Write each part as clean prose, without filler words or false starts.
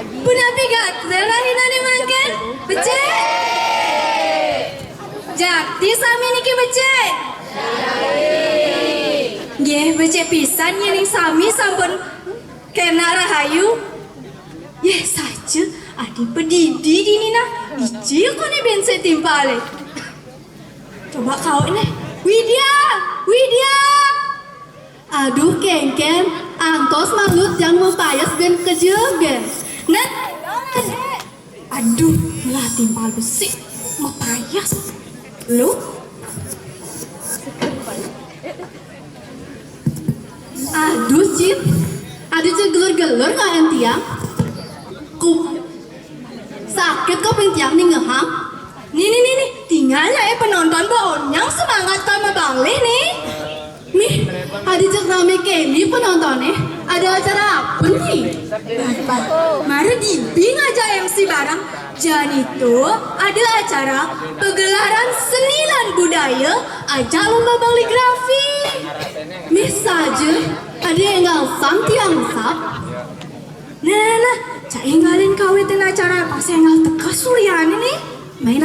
Punapi gak terahinan mangken becek. Jakti sami niki becek. Nggih becek pisan nyiring sami sampun kena rahayu. Yeh saja adi pedidi dinina iji kone bense timpale. Coba kau ini Widya, Widya. Aduh kengken, antos malut yang mempayas ben kejegen. Net, aduh lah timpal besi, mempayas. Lu? Aduh Cip, aduh gelur-gelur nggak entiang? Sakit kok pentiang nih ngehang? Nih, tinggalnya penonton boonyang semangat sama balik nih. Nih, ada cek rame kemi penontonnya. Ada acara apa nih? Mari dibing aja MC barang. Jangan itu ada acara pegelaran seni dan budaya, ajak lomba kaligrafi. Nih saja ada yang ngalsam tiang sap. Nah, cak inggalin kawitin acara pas yang teka suryani nih. Main.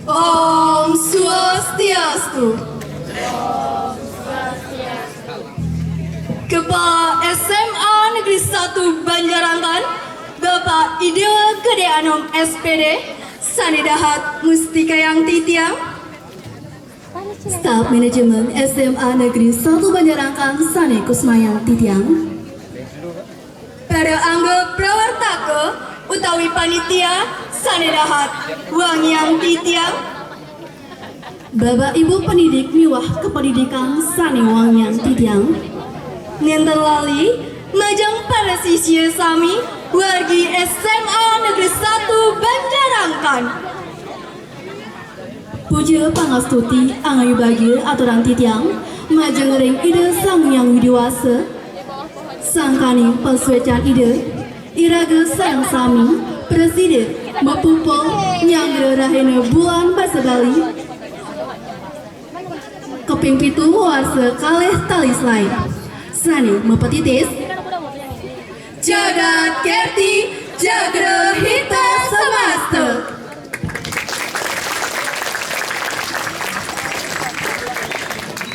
Om Swastiastu. Kepala SMA Negeri 1 Banjarangkan, Bapak Idewa Gede Anom SPD, Sanidahat Mustika Yang Titiang, Staf Manajemen SMA Negeri 1 Banjarangkan, Sane Kusmayang Titiang, para anggota prawartaka utawi panitia Sanidahat Wangyang Titiang, Bapak Ibu pendidik miwah kependidikan Sane Wangyang Titiang, Nenten lali majang para siswa sami wargi SMA Negeri 1 Banjarangkan. Puja pangastuti angayu bagi aturan titiang majeng ring ide sang yang widiwasa sangkani pesuecan ide iraga sayang sami presiden mepupul yang rahina bulan basa Bali keping pitu wasa kalih talis lain Sani mempetitis Jagat Kerti Jagrahita Samasta.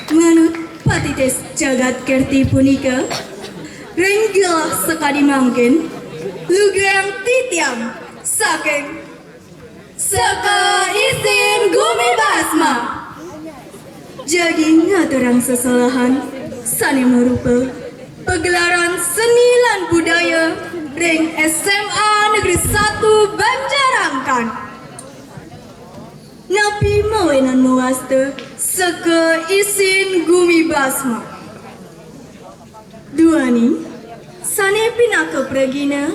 Manut patitis Jagat Kerti punika renggilah sekadi mangkin lugrang titiang saking seka isin gumi basma. Jadi ngaturang sesalahan Sani merupa pegelaran seni lan budaya ring SMA Negeri 1 Banjarangkan. Napi mawenan mewasta seke isin gumi basma. Duani Sani pinaka pragina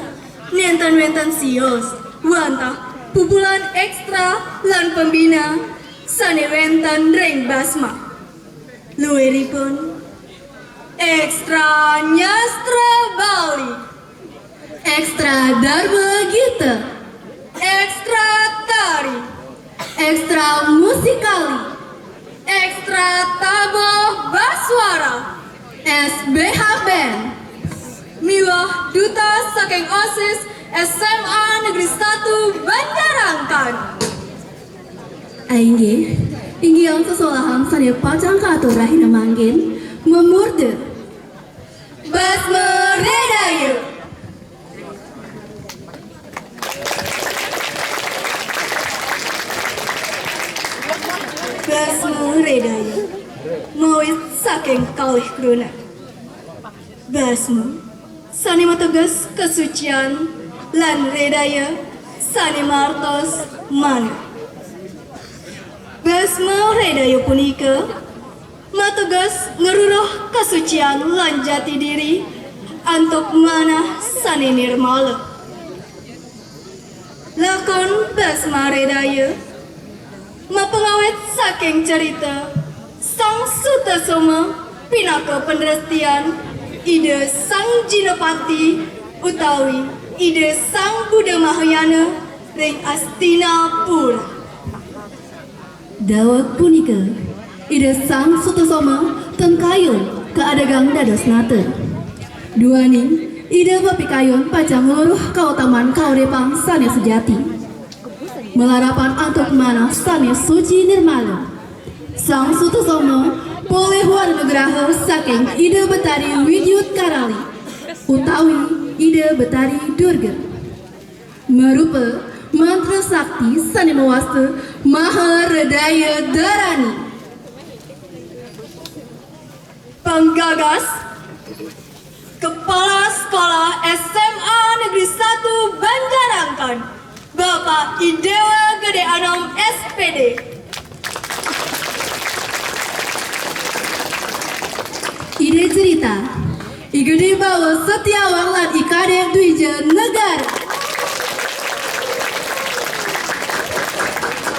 nenten-wenten sios wantah pupulan ekstra lan pembina Sani wenten ring basma. Lueripun Ekstra Nyastra Bali, Ekstra Dharma Gita, Ekstra Tari, Ekstra Musikali, Ekstra Taboh Baswara, SBH Band, miwah duta saking OSIS SMA Negeri 1 Banjarangkan. Ainggi yang sesolahan sani pacang katur rahina manggin memurde Basma Redaya. Basma Redaya mawit saking kalih kruna. Basma sani matugas kesucian lan redaya sani martos mana. Basma Redaya punika matugas ngeruruh kesucian lan jati diri antuk manah sani nirmala. Lakon Basma Redaya mapengawet saking cerita Sang Sutasoma pinaka pendrastian ide Sang Jinapati utawi ide Sang Buddha Mahayana ring Astinapura. Dawat punika ide Sang Sutasoma tengkayun keadagang dados nate. Duaning, ide bapikayon pajang luruh kautaman kauripang sanes sejati. Melarapan antuk mana sanes suci nirmala. Sang Sutosono boleh warna nugraha saking ide betari Widyut Karali utawi ide betari Durga. Merupa mantra sakti sane mewasta Maharedaya Dharani. Penggagas Kepala Sekolah SMA Negeri 1 Banjarangkan, Bapak Idewa Gede Anom SPD. Ide cerita Igede bawa Setiawang lan Ikade Dwija Negara.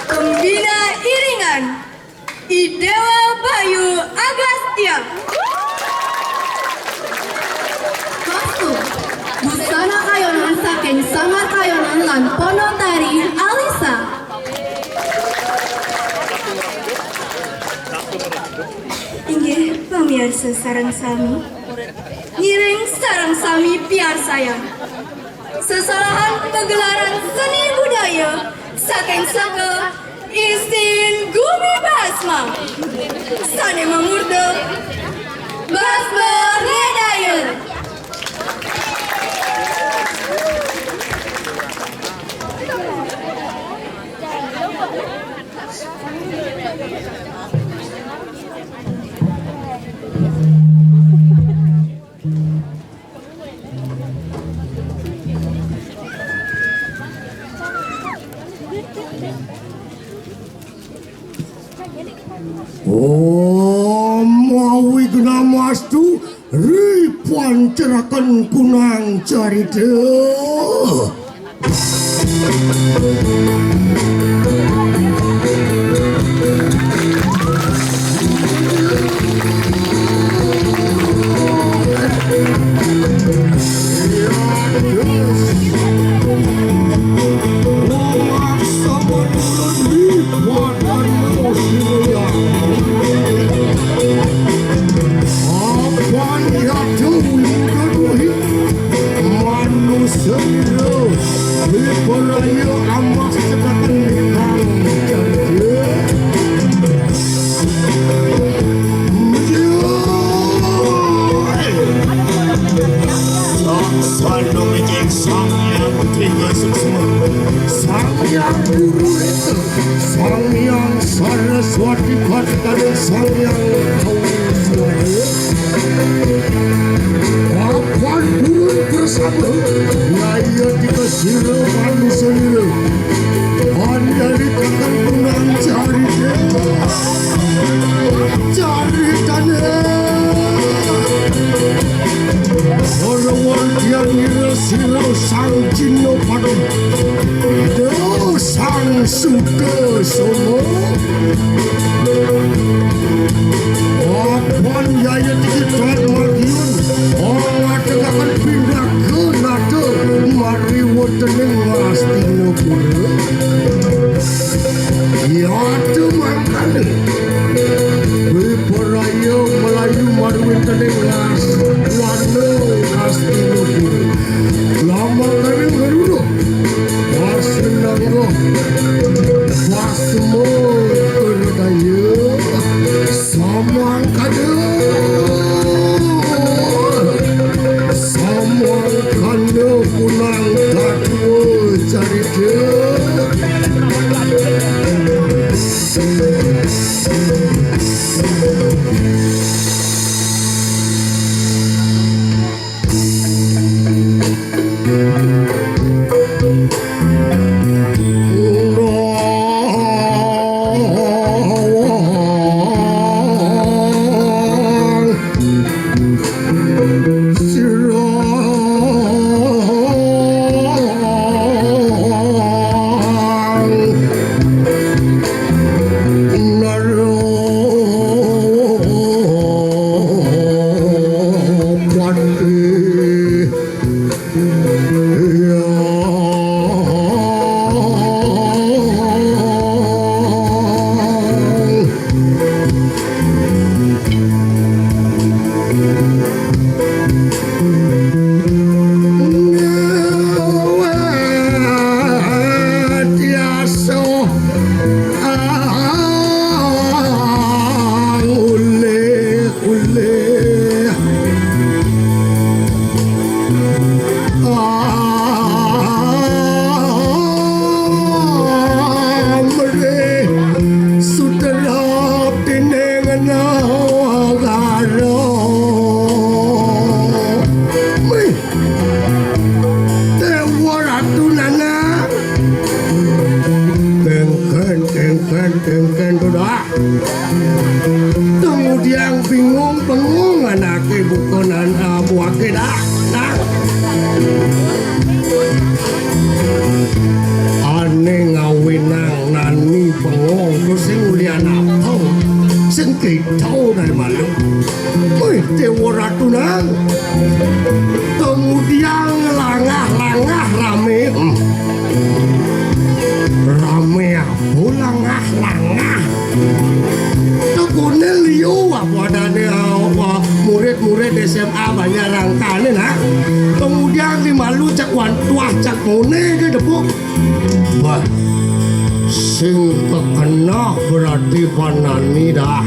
Pembina iringan Idewa Bayu Agastya. Kostum busana kayonan saking Sanggar Kayonan lan Ponotari Alisa. Inggih pamirsa sareng sami, ngiring sareng sami piar sayang. Sesalahan pegelaran seni budaya saking saka isin Gumi Basma sane memurda Basma Redaya. Mawi genamastu ripuan cerakan kunang carita. Sang-Hyang Saraswati Bhattana Sang-Hyang Kauswaya Papan turun bersama Raya tiga sila manusia nila Andali takkan kunang cari tanah Orang-orang yang nila silau sang cino padam Sang suka semua Apaan yaya tikitan magiun Orang tegakkan pindah ke nada Mari watening mastino pula Ya temangkan Beperaya Melayu mari watening las Warna mastino pula Lama kami ngeruduk Wasenanggo Wasmo Berdaya Samang kada Samang kada Punang Tatu Carita tuah cak mune ke depuk. Wah, sing kekena berarti panani dah.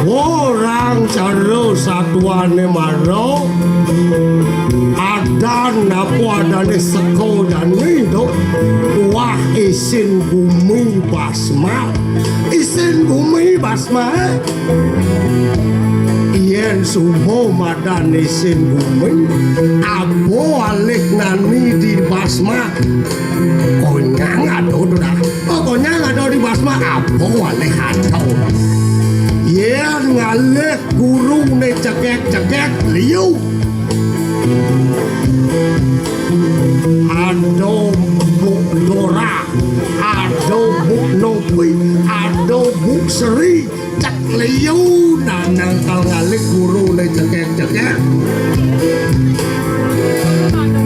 Orang caro satuane maro ada napo ada ni seko dan ni do wah isin bumi basma yen sumo madan isin bumi abo alik nani di basma konyang ado dah konyang ado di basma abo alik ado yen ngalih guru ne cekek liu ado buk dora ado buk nopi ado buk seri cek liu nanang kal ngalih guru ne cekek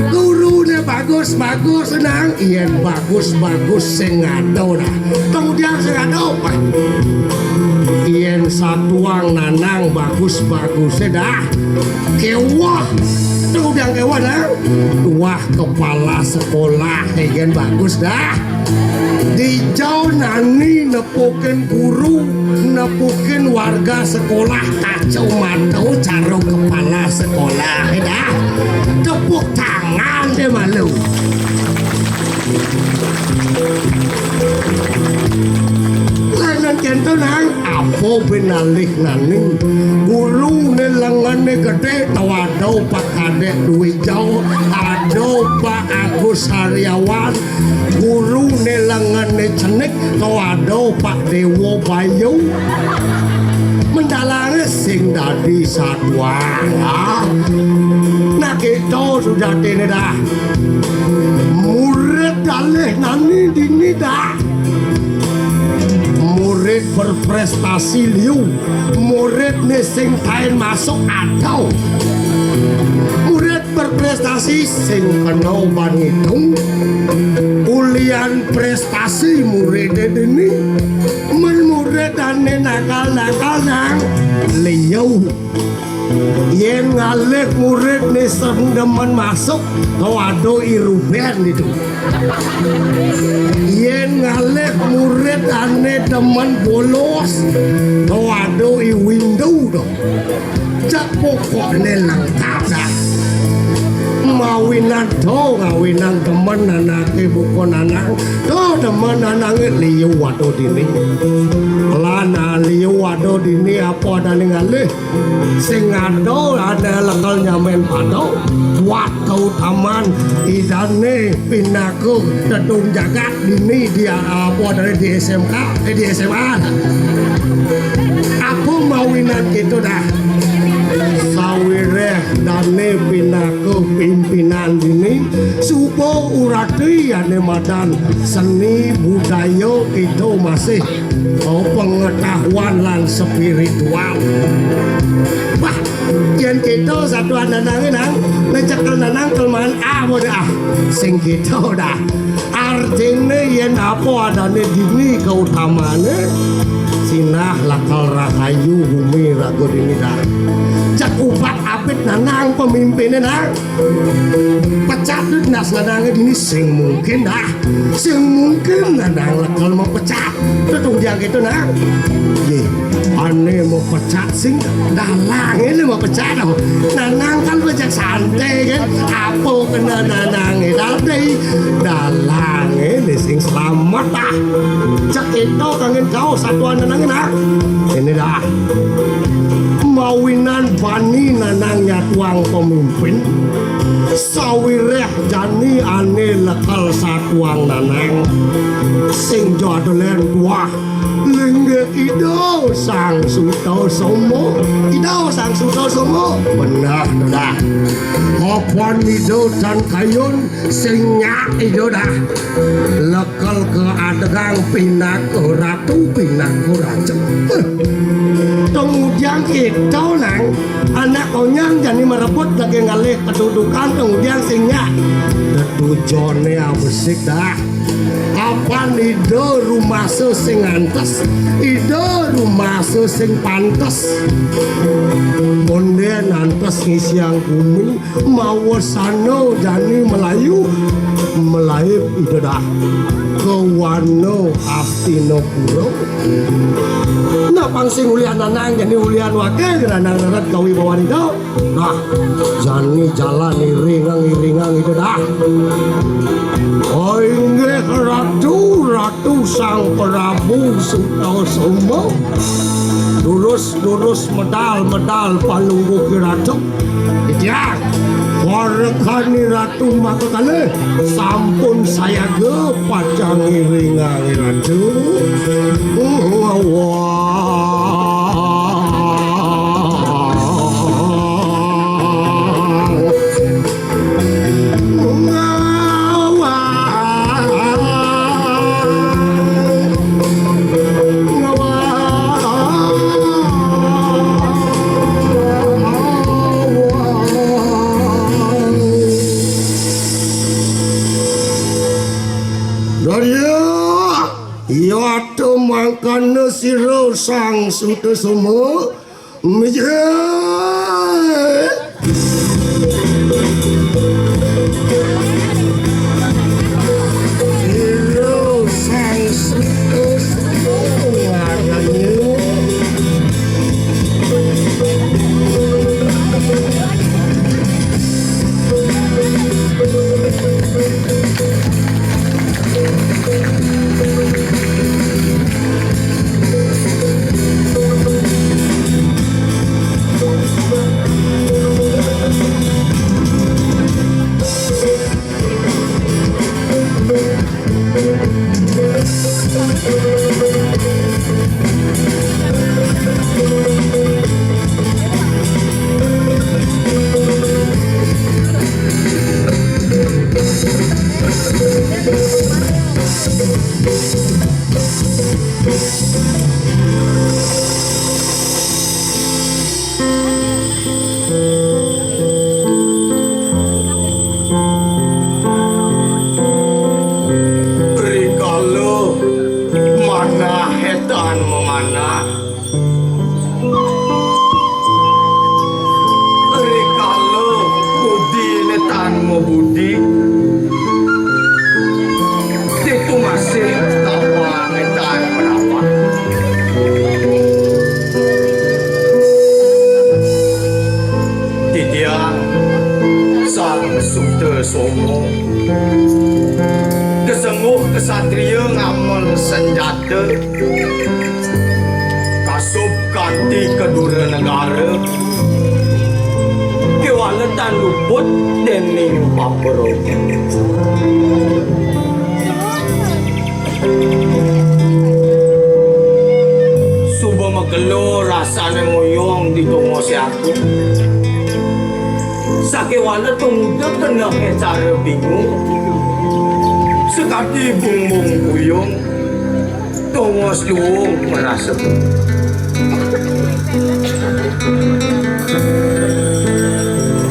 guru ne bagus nang yen bagus sing ado dah kemudian sing ado yen satuang nanang bagus dah kewah kemudian kewah nang wah kepala sekolah yen bagus dah di jauh nani nepukin guru nepukin warga sekolah kacau matau caro kepala sekolah dah tepuk tangan deh malu lanan kento nang apo benalih nani guru ne lengan ne gede tawado pak kadek duwi jauh ado pak Agus Haryawan guru ne lengan ne cenik tawado pak Dewo Bayu mendalange sing dadi satwa nah kita sudah tene dah murid dalih nani dini dah murid berprestasi liu murid sing kain masuk atau murid berprestasi sing kena ban hitung ulian prestasi murid ini murid ane nakal nang liu yen ngalih murid sendemen masuk tawado iruben itu yen ngalih murid ane demen bolos tawado i window do cak pokoknya lengkap dah mawinan do ngawinan temen anake bukan anak do temen anake liu wado dini lana liu wado dini apa ada ngalih sing ado ada lekal nyamen pado waktu taman idane pinaku dedung jagat dini dia apa dari di SMK di SMA aku mawinan gitu dah sawireh dane pinaku pimpinan dini supo urati ane madan seni budaya itu masih pengetahuan lan spiritual wah yen kita satu nanang ngecekal nanang kelemahan dah sing kita dah artinya yen apa adane dini keutamane sinah lakal rahayu bumi rago dini dah cak upat apit nanang pemimpinnya nang pecat nas nanangnya dini sing mungkin nanang lakal mau pecat tetung dia gitu nang ye ane mau pecat sing dalang ini mau pecat dong nanang kan pecat santai kan apa kena nanang ini dalang ini sing selamat dah cak itu kangen kau satuan nanang ini dah mawinan bani nanangnya tuang pemimpin sawireh jani ane lekal satuang nanang sing jodolen wah lengge ido sang suto somo benar dah hopon ido dan kayun sing nyak ido dah lekal ke adegang pinak ratu pinak raja kemudian itu nang anak konyang jadi merebut lagi ngalih kedudukan kemudian singnya ketujone abesik dah papan ide rumase sing antes, ide rumase sing pantes. Monden antes ngisiang bumi mawasana jani Melayu Melayu ide dah kewano astino puro. Nah pangsing ulian nanang jadi ulian wakil geranang narat kawi bawan itu. Nah jani jalan iringang itu dah. Oh inggih ratu sang Prabu Sutasoma. Lurus medal palunggu kiracok. Ijak warekani ratu makotane sampun saya ge pacang iringang ratu. Mangkana sira sang Sutasoma mijeh sira sang Sutasoma kesatria ngamal senjata kasup kanti kedua negara kewalatan luput dening papero suba magelo rasane moyong ditungo si aku sakewalat tunggu kena cara bingung sekati bumbung buyung tongos luung merasa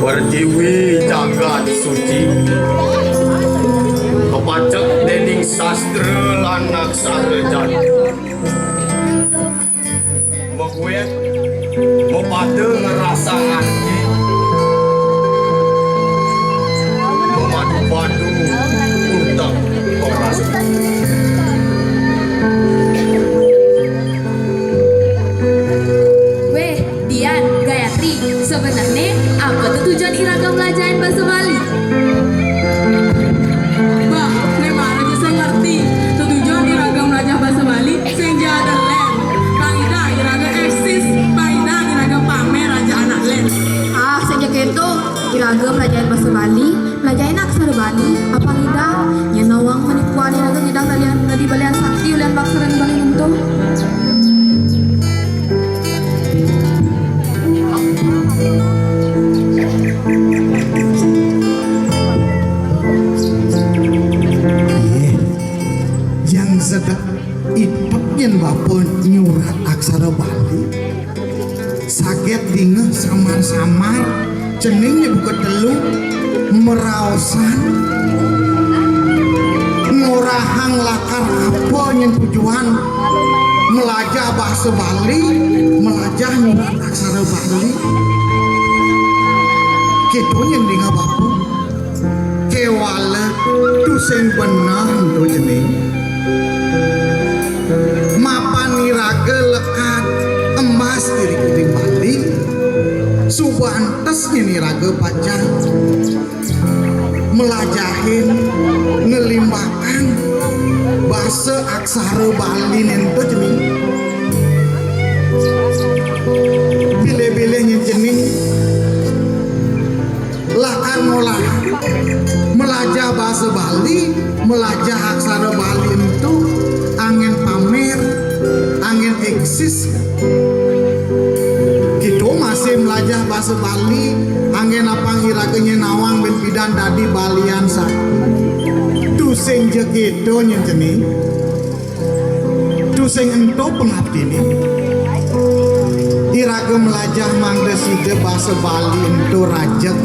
pertiwi jagat suci kepacek dening sastra lanak sarjan makuet mepade ngerasa ngerti memadu-padu untuk Weh, Dian, Gayatri, sebenarnya apa tuh tujuan Iraga belajarin bahasa Bali? Bah, mana aja saya ngerti. Tujuan Iraga belajar bahasa Bali, saya ada len. Kaida Iraga eksis, kaida Iraga pamer aja anak len. Sejak itu Iraga belajarin bahasa Bali, belajarin aksara Bali, apa kita? Nyenawang menipuan Iraga nyedang dari balian sakti ulian baksaran Bali untuk. Yang sedang ipeknya bapun nyurat aksara Bali sakit dingin samar-samar ceningnya buka teluk meraosan nyorahang lakar apa yang tujuan melajah bahasa Bali, melajah nyurat aksara Bali. Kita yang dengar bapu kewala tu sing benah tu jenis mapan iraga lekat emas diri kuting Bali subantasnya niraga pacar melajahin ngelimbakan bahasa aksara Bali nento jenis bile-bilenya jenis lakan molah melajah bahasa Bali, melajah aksara Bali itu angin pamer, angin eksis. Kita masih melajah bahasa Bali, angin apa ngiragenya nawang ben pidan dadi Balian sakti. Tu sing je kita nyenteni, tu sing ento pengabdi ni. Iraga melajah mangda sida bahasa Bali itu rajak.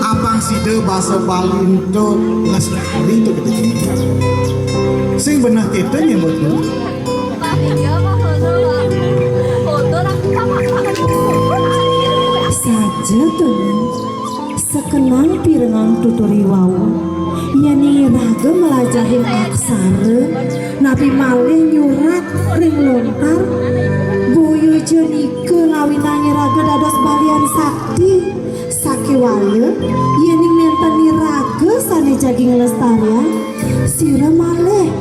Abang sida bahasa Bali itu lestari itu kita cerita. Sing benar kita nyebut tu. Saja tenan sekenang pirengang tuturi wau yani raga melajahin aksara nabi malih nyurat ring lontar boyo jenike ngawinangi raga dados Balian sakti sakiwala yani nenteni raga sane jadi ngelestarian sira malih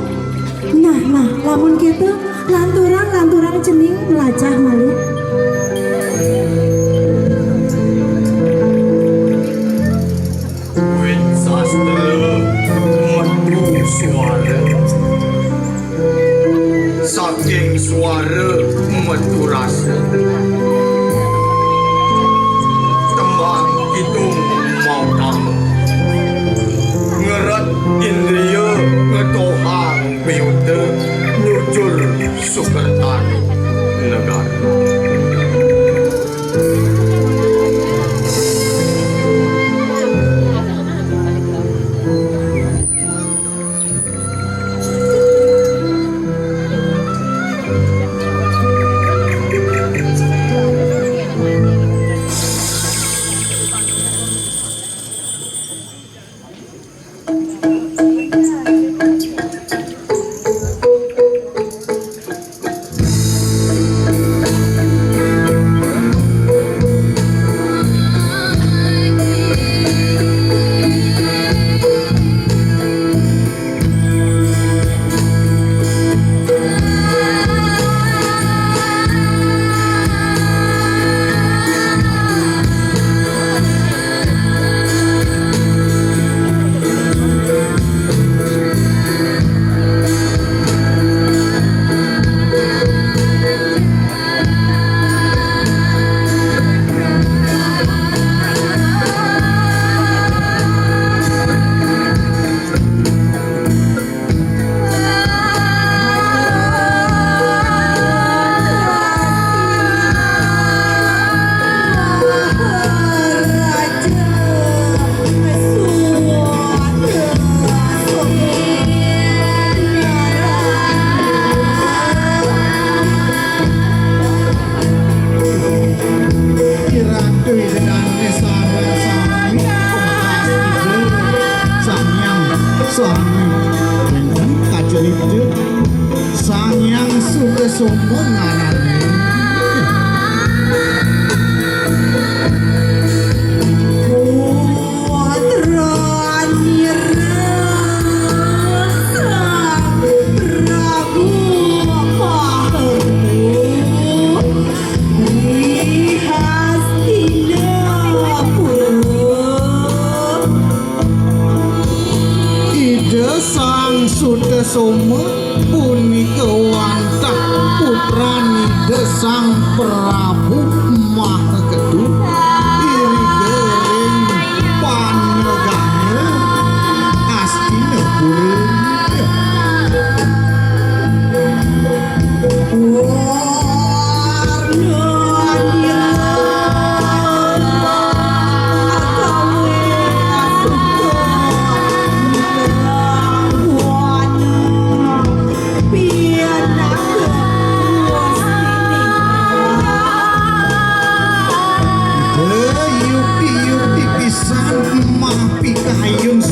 nah lamun kita lanturan cening melajah malih. Saking suara metu rasa tembang hitung mau kamu ngerat indria ngetohang biute nyucul sukertan negara. Sangyang sudah sombong ngarane sang sudah sombong punika wantah putrani desang Prabu Mahaketu iri gering panegara astina purun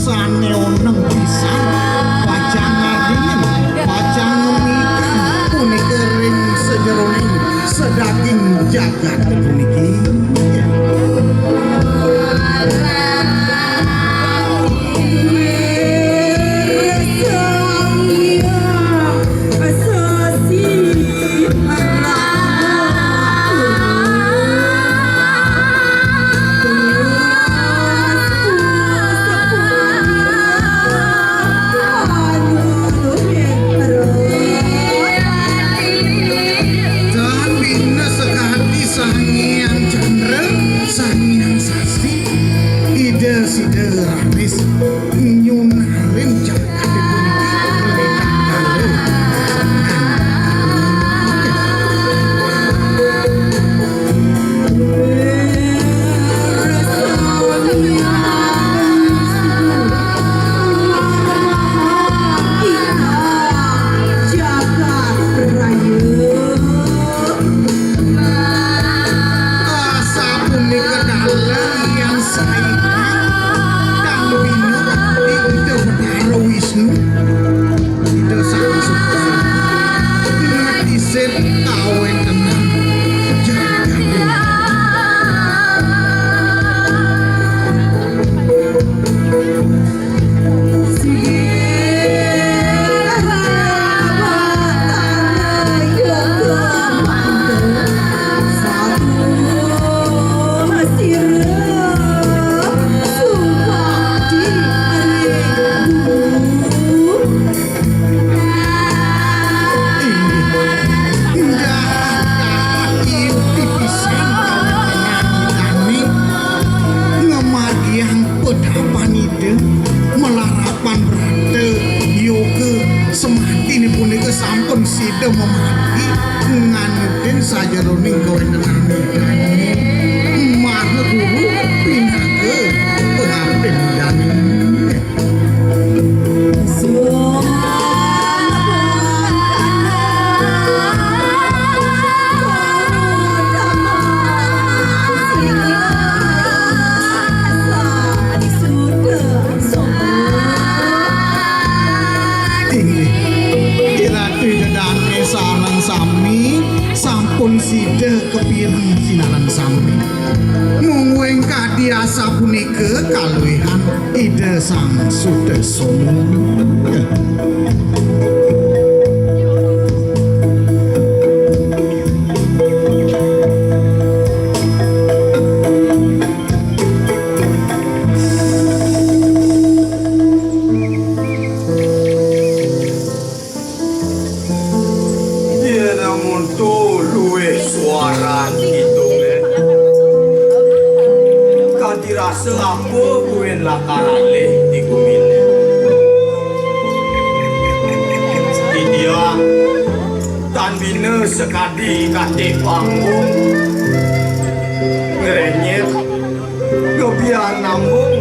rasane oneng pisan wajah ngadingin wajah ngemikan puniki ring sejeroning sedaging jagat puniki dan bina sekali sangian chandra sangian sasi ide side ramis nyun harim jagat puniki asa punika dalang yang saiki dan bina bakti ide Batara Wisnu ide sang suksena mati set kawen tenang jagat melarapan berada yoga semati ini punika sampun sida memati nganutin saja roning kawentenan maha guru pinaga pengabden dani Iratu dedane sarang sami sampun sida kepireng sinaran sami mung kadiasa punika kaluwihan ide sang Sudesono Dia namun tu luwe suara gitu men. Kan dirasa apa kuen lakarale di kumile. Dia tan bina sekadi kate panggung. Ngerenyet kebiar nambung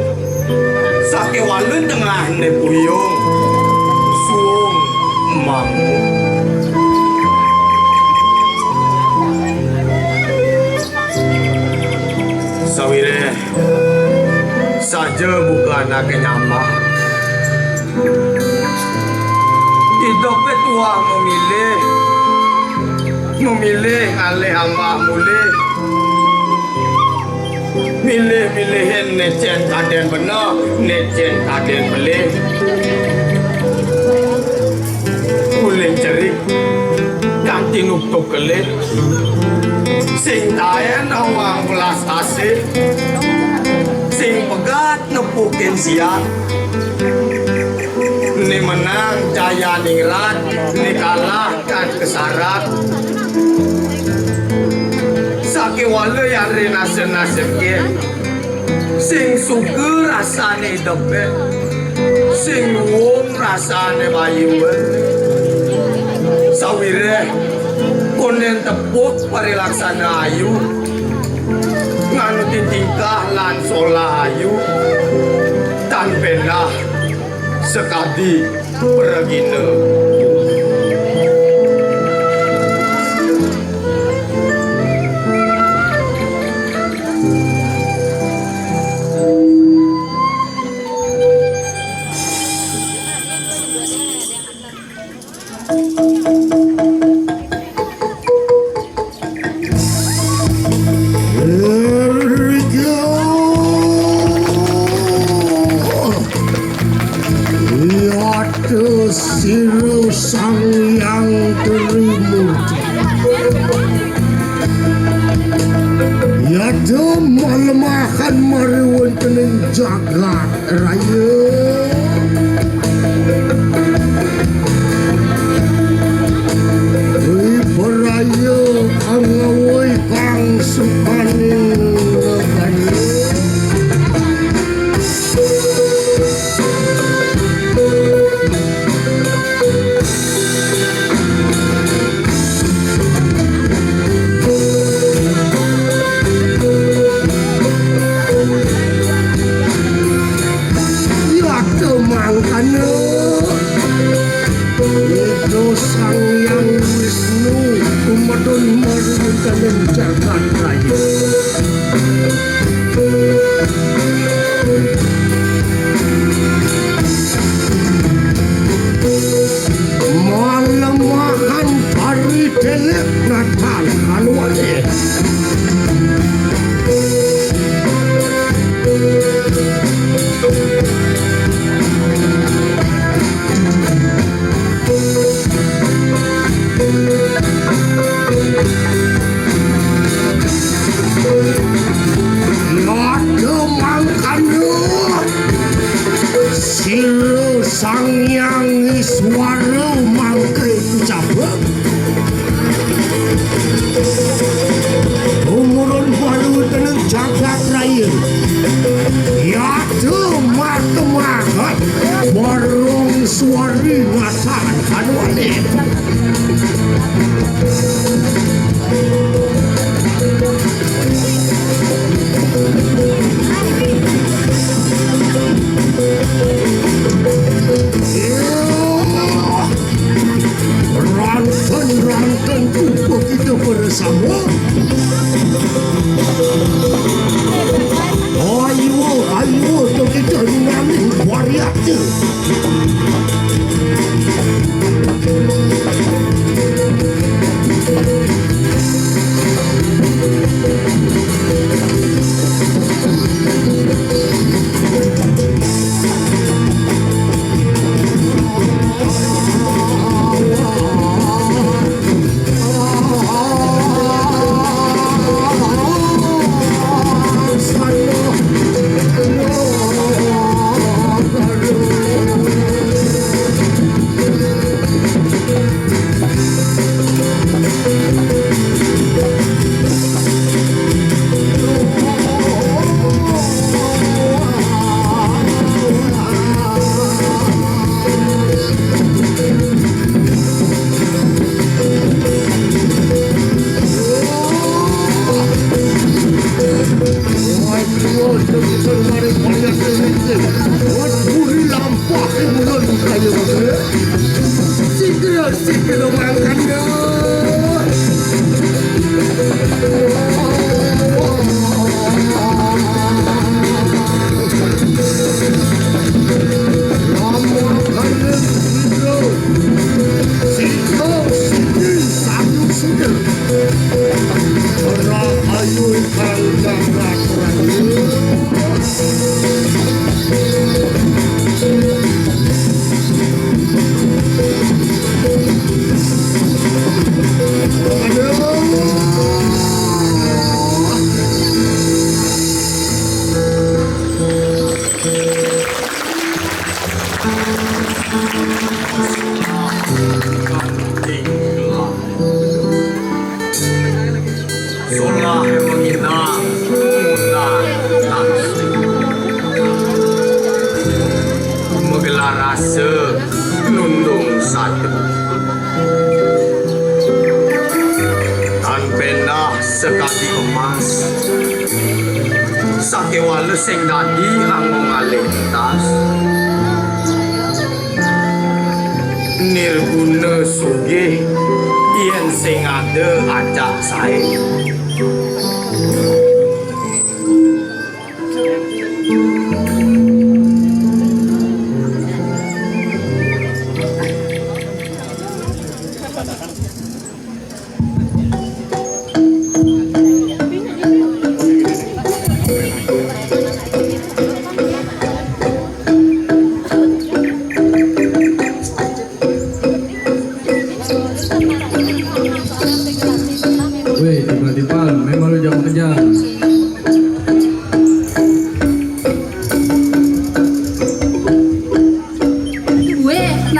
sake walun tengah ne puyung suung manggung. Sawire saja bukan nak nyamah. Hidup tua memilih alih hamba mulih. Milih-milihin necen kaden benar, necen kaden belih. Kuling cerik, ganti nuktuk kelih. Sing tayan awang belas asih, sing pegat nepukin siap. Ni menang jaya ningrat, ni kalah kan kesarat. Sake wala yang renasem-nasem ke, sing suka rasane debet, sing wong rasane bayuan. Sawire konen tepuk parilaksana ayu, nganu tingkah lan sola ayu, tan pendah sekadi pergina. Yaitu Siro Sang Yang Trimurti. Yaitu melemahkan mariwun tening jagat raya. Beraya angawai kang sukaning raya. Itu Sang Yang Wisnu Umadun Marundanen Jagat Raya. Malemahan pari telek Natal Hanwale. Siro Sang Yang Iswara mangke ucapkan umurun baru tenang jagat raya. Yaitu matemahat warung suari ngatan Hanwale. Rantan kumpul kita bersama. Ayo tu kita ngamin wariat tu. sekali emas sakewala sing dadi anggo ngalintas nirguna sugih yen sing ada acak sae.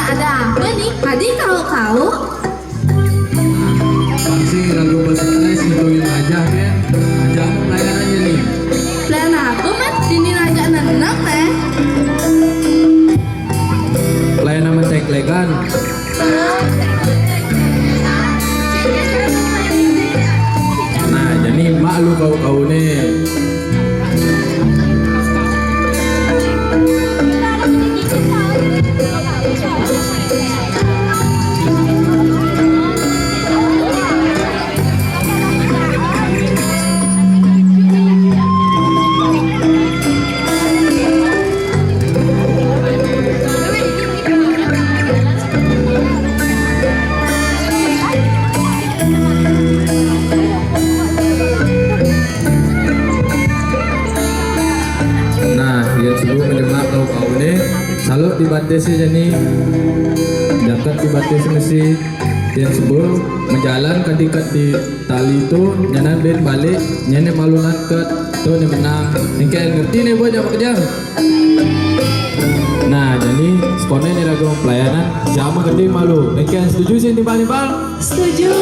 ada apa nih? Adi kau? Pasti ragu stres gituin aja kan. Aja pelayanan aja nih. Plan apa mat? Dini raja nenang teh. Pelayanan menteklekan. Nah jadi malu kau nih. Kalau dibatasi jadi dapat dibatasi mesti yang sebelum menjalan ketika di tali itu nyana ben balik nyana malu naket tuh nih menang yang kayak ngerti nih buat jam kerja. Nah jadi sekolahnya nih ragam pelayanan jam gede malu yang kayak setuju sih timbal. Setuju.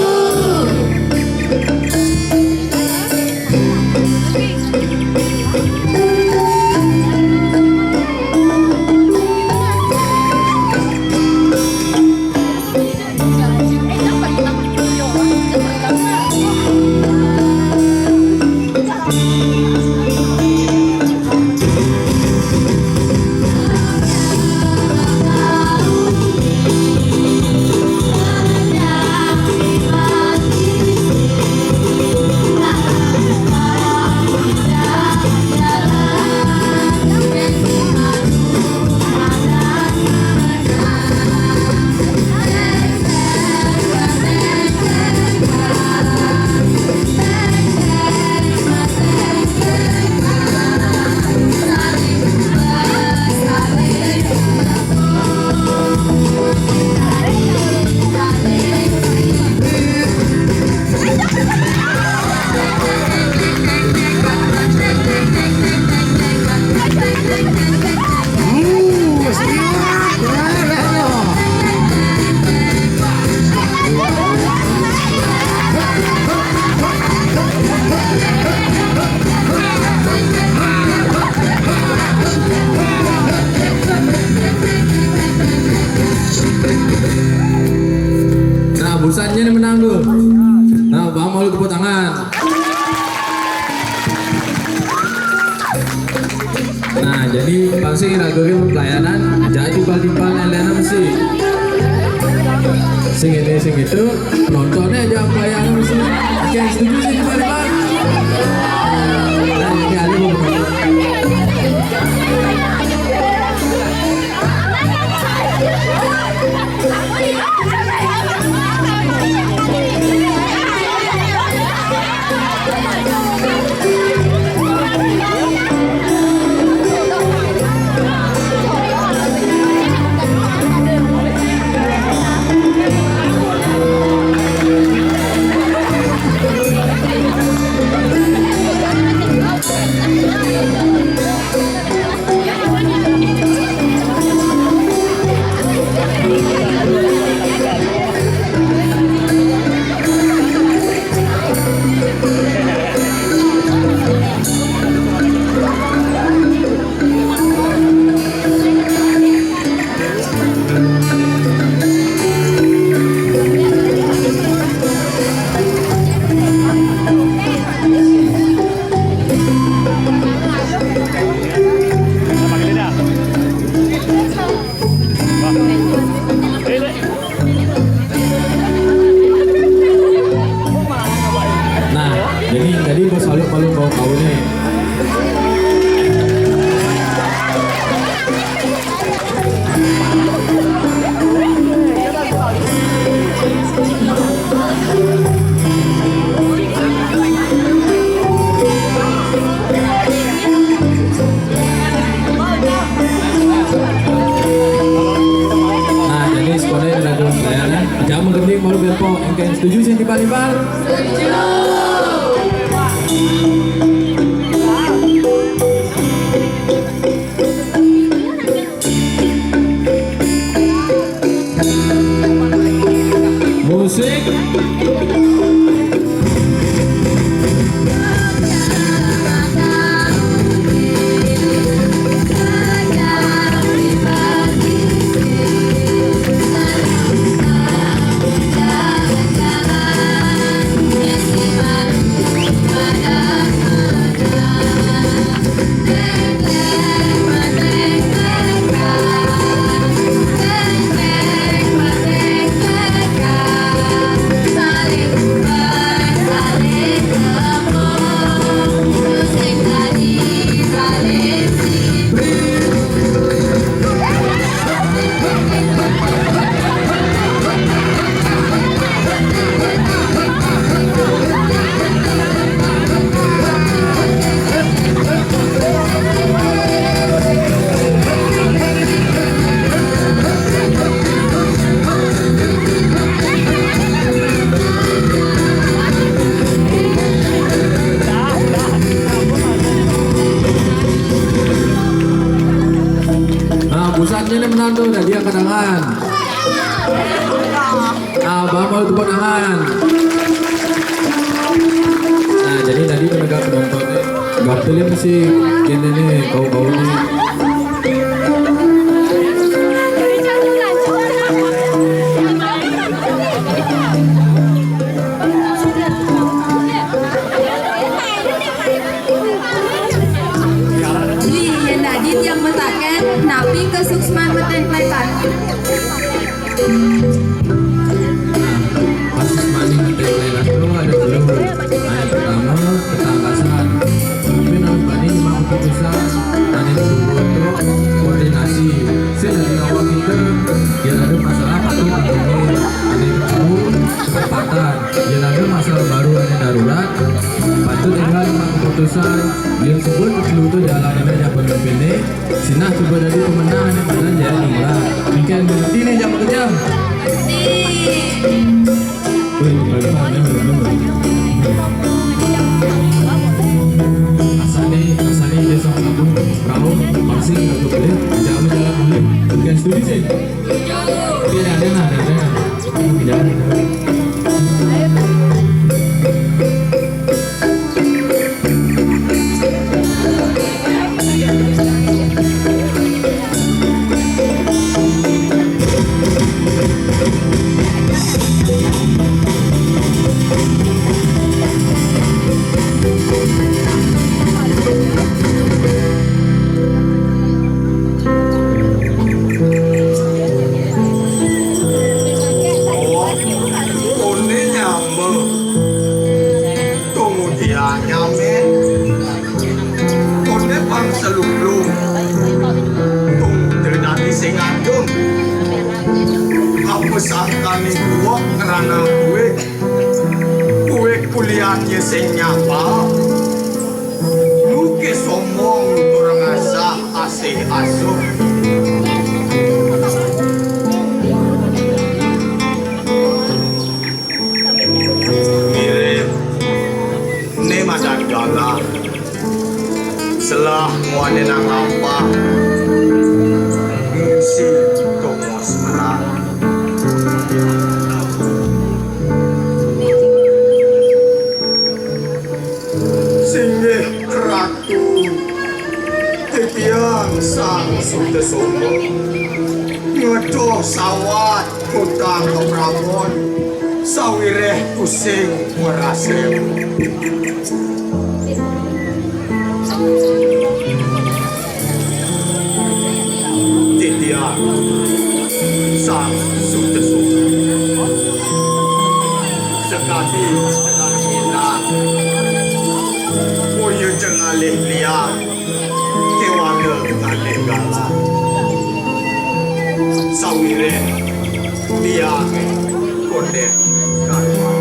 Busannya nih menang tuh. Nah, bang mau tepuk tangan. Nah, jadi pasti ragu pelayanan jadi timpal lain-lain mesti. Sing itu nontonnya aja pelayanan mesti. Oke, setuju sih timpal. Nah, ini ada musik. Pusatnya ini menantu, nah dia kenangan. Abah mau tepuk tangan. Nah jadi tadi penegak penontonnya gak pilih mesti gini nih, kau nih. Yang Nadit yang metaken, napi kesuksman metemplekan. Pas maning templekan itu ada dua. Yang pertama ketangkasan. Tapi nanti bani cuma keputusan. Tadi dulu itu koordinasi. Dari awal kita yang ada masalah patuh ini. Ada kedua kecepatan. Yang ada masalah baru ada darurat. Patut tinggal keputusan yang sebut itu jalan yang berpilih. Sinah coba dari pemenang yang benar ya inilah. Mungkin ini jam kerja. Wih, bagaimana? Asani desa kampung perahu masih nggak boleh jangan jalan boleh. Bukan studi sih. Tidak ada. Tidak ada. Pesangkane gua kerana kue kuliahnya sing nyapa luke sombong orang asa asih asuh mirip ne madan jala selah muane nang apa si Thomas Merah sang sudah sombong ngedoh sawat kutang keprabon sawireh pusing merasem titian sang sudah sombong sekali dengan hilang punya jengalih liar kewaga alih gala sawire dia konde karma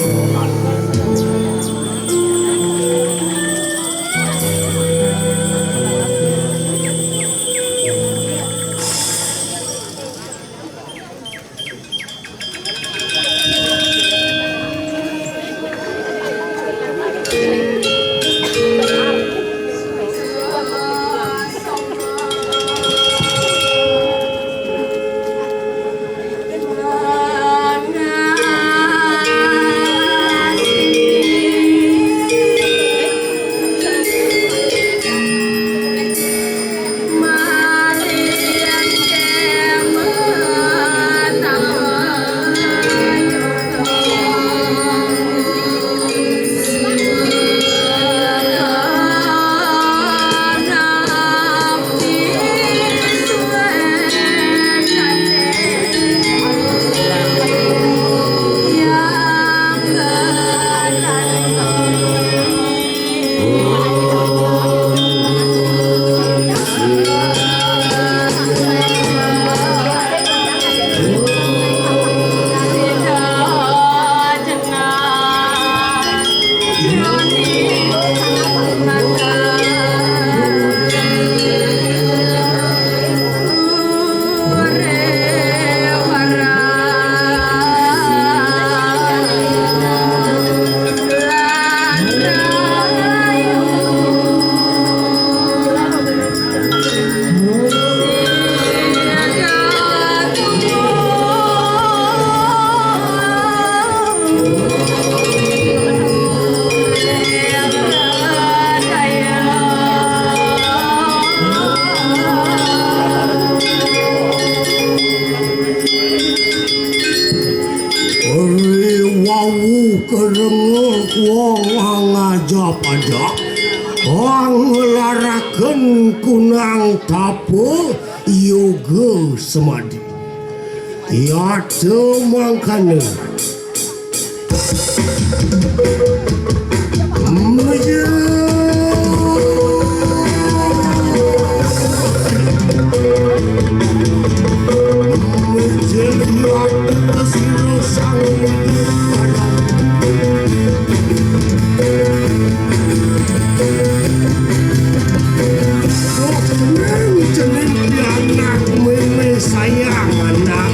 apa dak? Ngelaraken kunang tapo yoga semadi. Ya temangkana. Sayang anak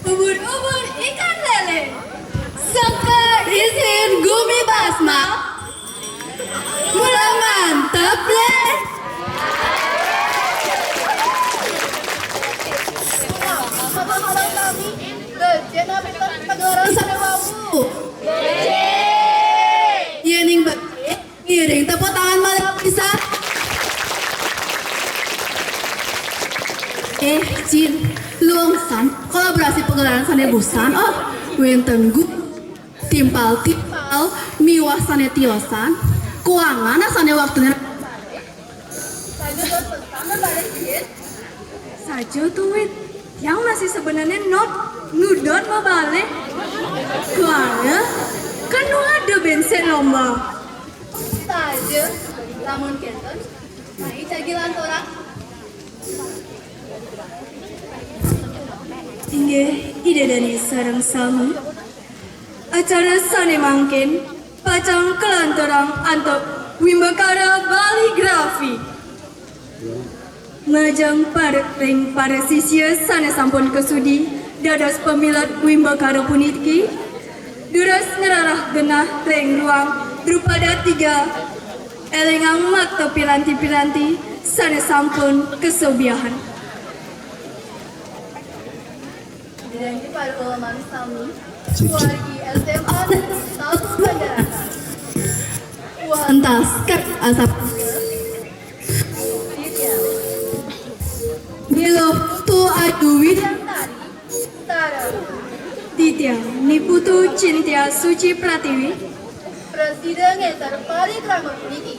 Ubur-ubur ikan lele, seger isin gumi basma, mula mantep le. Yening ngiring tepuk tangan malam bisa. Jin, luangsan kolaborasi pegelaran sane busan. Oh, wenten gu timpal miwah sane tiosan, kuangan sane waktunya. saja tuh Wit. Yang masih sebenarnya nudon mau balik. Kuanya kan nu ada bensin lomba. Saja, lamun kenten, mai cagilan orang. Tinggi ide dari sarang sami. Acara sane mangkin, pacang kelantorang antok Wimbakara Baligrafi. Majang ring para sisya sana sampun kesudi dados pemilat Wimbakara puniki. Duras ngerarah genah ring ruang drupada 3 elengang makto piranti-piranti sana sampun kesubiahan. Dijanji pada ulama sami, wargi SMA satu pelajaran. Entas kat asap. Nilo tu adu widantari. Tara. Ditya Niputu Cintia Suci Pratiwi. Presiden yang terpilih drama puniki.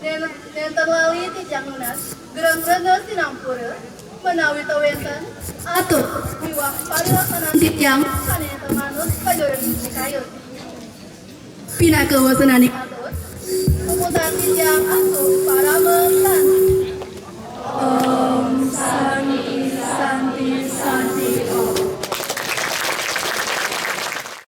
Dan terlali tijang lunas, gerang-gerang sinampura, menawi tawenten, atur, wiwah parilaksana tijang, kanen termanus pajoran kayut. Pinaka wasanani atur, kemudian tijang atur para